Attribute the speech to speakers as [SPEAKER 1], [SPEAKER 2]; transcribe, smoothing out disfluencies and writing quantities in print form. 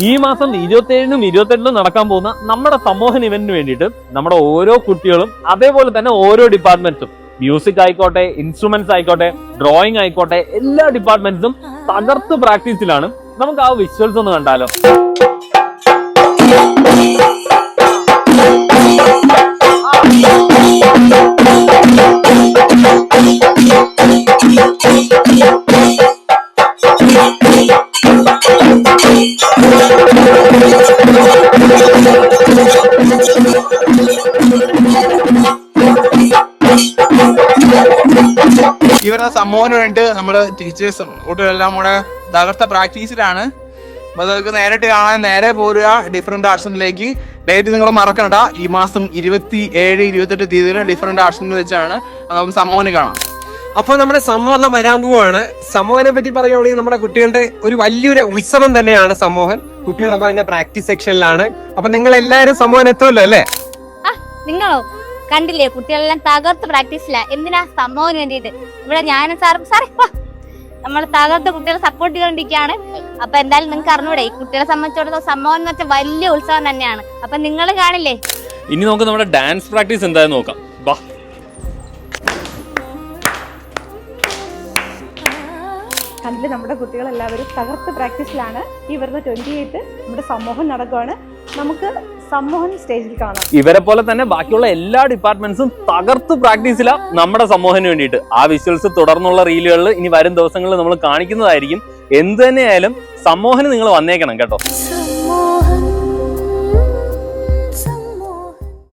[SPEAKER 1] ഈ മാസം 27-നും 28-നും നടക്കാൻ പോകുന്ന നമ്മുടെ സമൂഹൻ ഇവന്റിന് വേണ്ടിയിട്ട് നമ്മുടെ ഓരോ കുട്ടികളും അതേപോലെ തന്നെ ഓരോ ഡിപ്പാർട്ട്മെന്റ്സും മ്യൂസിക് ആയിക്കോട്ടെ, ഇൻസ്ട്രുമെന്റ്സ് ആയിക്കോട്ടെ, ഡ്രോയിങ് ആയിക്കോട്ടെ, എല്ലാ ഡിപ്പാർട്ട്മെന്റ്സും തകർത്ത് പ്രാക്ടീസിലാണ്. നമുക്ക് ആ വിഷ്വൽസ് ഒന്ന് കണ്ടാലോ.
[SPEAKER 2] ഇവരുടെ സംഭവത്തിന് വേണ്ടി നമ്മുടെ ടീച്ചേഴ്സും കുട്ടികളെല്ലാം കൂടെ തകർത്ത പ്രാക്ടീസിലാണ്. അപ്പോൾ അതൊക്കെ നേരിട്ട് കാണാൻ നേരെ പോരുക ഡിഫറെന്റ് ആർട്സിലേക്ക്. ഡേറ്റ് നിങ്ങൾ മറക്കണ്ട, ഈ മാസം 27, 28 തീയതിയിൽ ഡിഫറെന്റ് ആർട്സിൽ വെച്ചാണ് നമുക്ക് സംഭവന കാണാം.
[SPEAKER 3] അപ്പോൾ നമ്മുടെ സമൂഹം വരാൻ പോവാണ്. സമൂഹനെ പറ്റി പറയുകയാണെങ്കിൽ നമ്മുടെ കുട്ടികളുടെ ഒരു വലിയൊരു ഉത്സവം തന്നെയാണ് സമൂഹം. കുട്ടികളൊക്കെ അതിന്റെ പ്രാക്ടീസ് സെക്ഷനിലാണ്. അപ്പൊ നിങ്ങൾ എല്ലാവരും സമൂഹം എത്തുമല്ലോ അല്ലേ?
[SPEAKER 4] നിങ്ങളോ കണ്ടില്ലേ, കുട്ടികളെല്ലാം തകർത്ത് പ്രാക്ടീസില്ല. എന്തിനാ സംഭവത്തിന് വേണ്ടിയിട്ട് ഇവിടെ ഞാനും സാറും നമ്മൾ തകർത്ത് കുട്ടികളെ സപ്പോർട്ട് ചെയ്തുകൊണ്ടിരിക്കുകയാണ്. അപ്പൊ എന്തായാലും നിങ്ങൾക്ക് അറിഞ്ഞൂടെ, ഈ കുട്ടികളെ സംബന്ധിച്ചിടത്തോളം സംഭവം എന്ന് വെച്ചാൽ വലിയ ഉത്സവം തന്നെയാണ്. അപ്പൊ നിങ്ങൾ കാണില്ലേ.
[SPEAKER 1] ഇനി നമുക്ക് നമ്മുടെ ഡാൻസ് പ്രാക്ടീസ് എന്തായാലും നോക്കാം. വാ.
[SPEAKER 5] കണ്ടില്ലേ, നമ്മുടെ കുട്ടികളെല്ലാവരും തകർത്ത് പ്രാക്ടീസിലാണ്. ഈ വരുന്ന 28 നമ്മുടെ സമൂഹം നടക്കുകയാണ്. നമുക്ക് സമൂഹം സ്റ്റേജിൽ കാണാം.
[SPEAKER 1] ഇവരെ പോലെ തന്നെ ബാക്കിയുള്ള എല്ലാ ഡിപ്പാർട്ട്മെന്റ്സും തകർത്ത് പ്രാക്ടീസില നമ്മുടെ സമൂഹത്തിന് വേണ്ടിയിട്ട്. ആ വിഷ്വൽസ് തുടർന്നുള്ള റീലുകളിൽ ഇനി വരും ദിവസങ്ങളിൽ നമ്മൾ കാണിക്കുന്നതായിരിക്കും. എന്ത് തന്നെയായാലും സമൂഹത്തിന് നിങ്ങൾ വന്നേക്കണം കേട്ടോ.